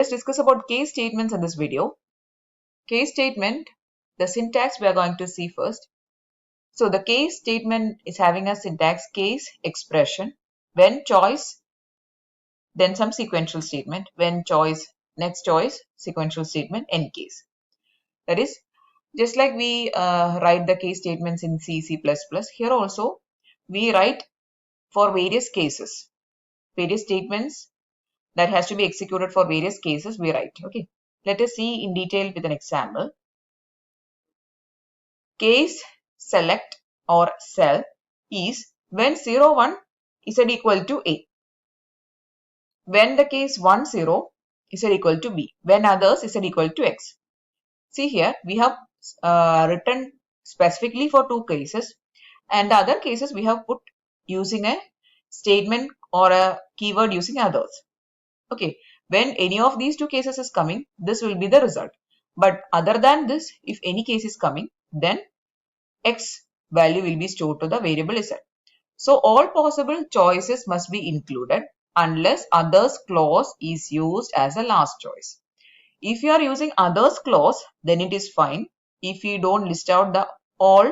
Let's discuss about case statements in this video. Case statement, the syntax we are going to see first. So the case statement is having a syntax case expression, when choice, then some sequential statement, when choice, next choice, sequential statement, end case. That is just like we write the case statements in C, C++. Here also we write for various cases, various statements that has to be executed for various cases we write. Okay, let us see in detail with an example. Case select or cell is when 0, 1 is equal to A. When the case 1, 0 is equal to B. When others is equal to X. See here, we have written specifically for two cases, and the other cases we have put using a statement or a keyword using others. Okay, when any of these two cases is coming, this will be the result. But other than this, if any case is coming, then X value will be stored to the variable Z. So all possible choices must be included unless others clause is used as a last choice. If you are using others clause, then it is fine if you don't list out the all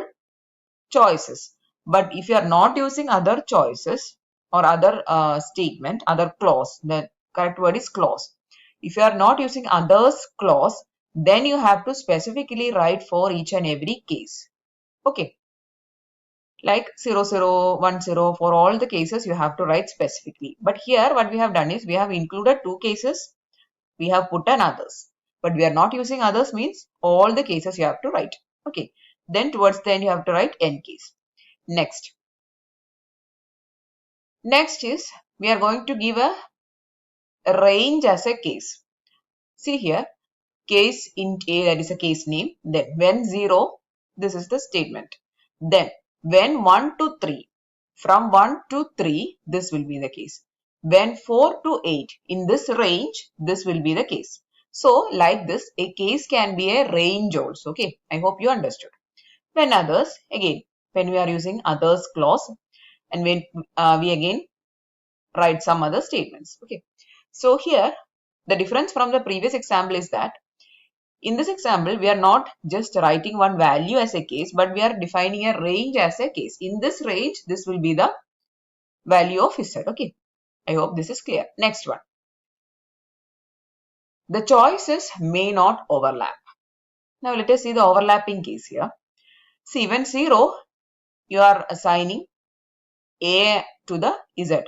choices. But if you are not using other choices or other statement, other clause, the correct word is clause. If you are not using others clause, then you have to specifically write for each and every case. Okay. Like 0, 0, 1, 0, for all the cases you have to write specifically. But here what we have done is we have included two cases, we have put an others. But we are not using others means all the cases you have to write. Okay. Then towards the end you have to write end case. Next is we are going to give a range as a case. See here, case int A, that is a case name. Then when 0, this is the statement. Then when 1 to 3, from 1 to 3, this will be the case. When 4 to 8, in this range, this will be the case. So like this, a case can be a range also. Okay, I hope you understood. When others, again, when we are using others clause, and when we again write some other statements. Okay, so here the difference from the previous example is that in this example, we are not just writing one value as a case, but we are defining a range as a case. In this range, this will be the value of Z. Okay, I hope this is clear. Next one. The choices may not overlap. Now let us see the overlapping case here. See, when 0, you are assigning A to the Z.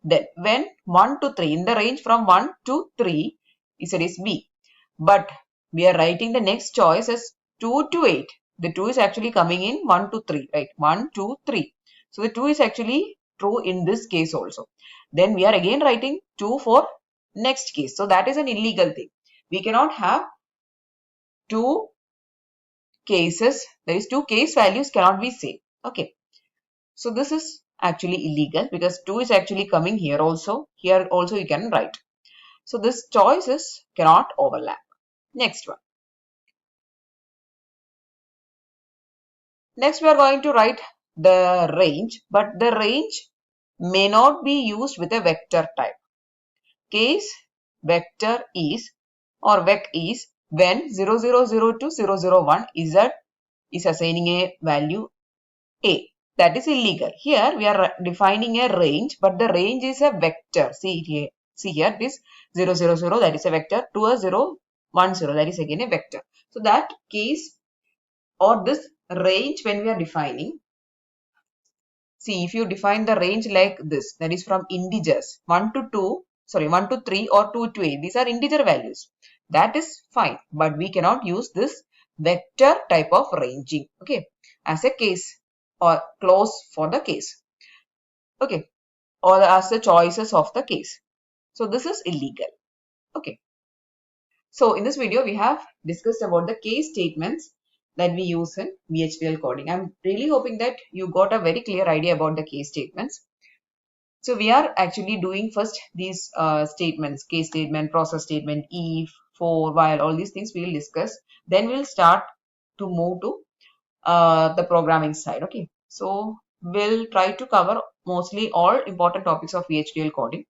Then when 1 to 3, in the range from 1 to 3, Z is B. But we are writing the next choice as 2 to 8. The 2 is actually coming in 1 to 3, right? 1, 2, 3. So the 2 is actually true in this case also. Then we are again writing 2 for next case. So that is an illegal thing. We cannot have two cases, that is two case values cannot be same. Okay. So this is actually illegal because 2 is actually coming here also. Here also you can write. So this choices cannot overlap. Next one. Next we are going to write the range, but the range may not be used with a vector type. Case vector is or vec is when 0002 to 001 is assigning a value A. That is illegal. Here we are defining a range, but the range is a vector. See here this 000, that is a vector, to a 010, that is again a vector. So that case or this range when we are defining, see, if you define the range like this, that is from integers 1 to 3 or 2 to 8, these are integer values. That is fine, but we cannot use this vector type of ranging, okay, as a case or clause for the case, okay, or as the choices of the case. So this is illegal, okay. So in this video, we have discussed about the case statements that we use in VHDL coding. I'm really hoping that you got a very clear idea about the case statements. So we are actually doing first these statements, case statement, process statement, if, for, while, all these things we will discuss. Then we'll start to move to the programming side. Okay, so we'll try to cover mostly all important topics of VHDL coding.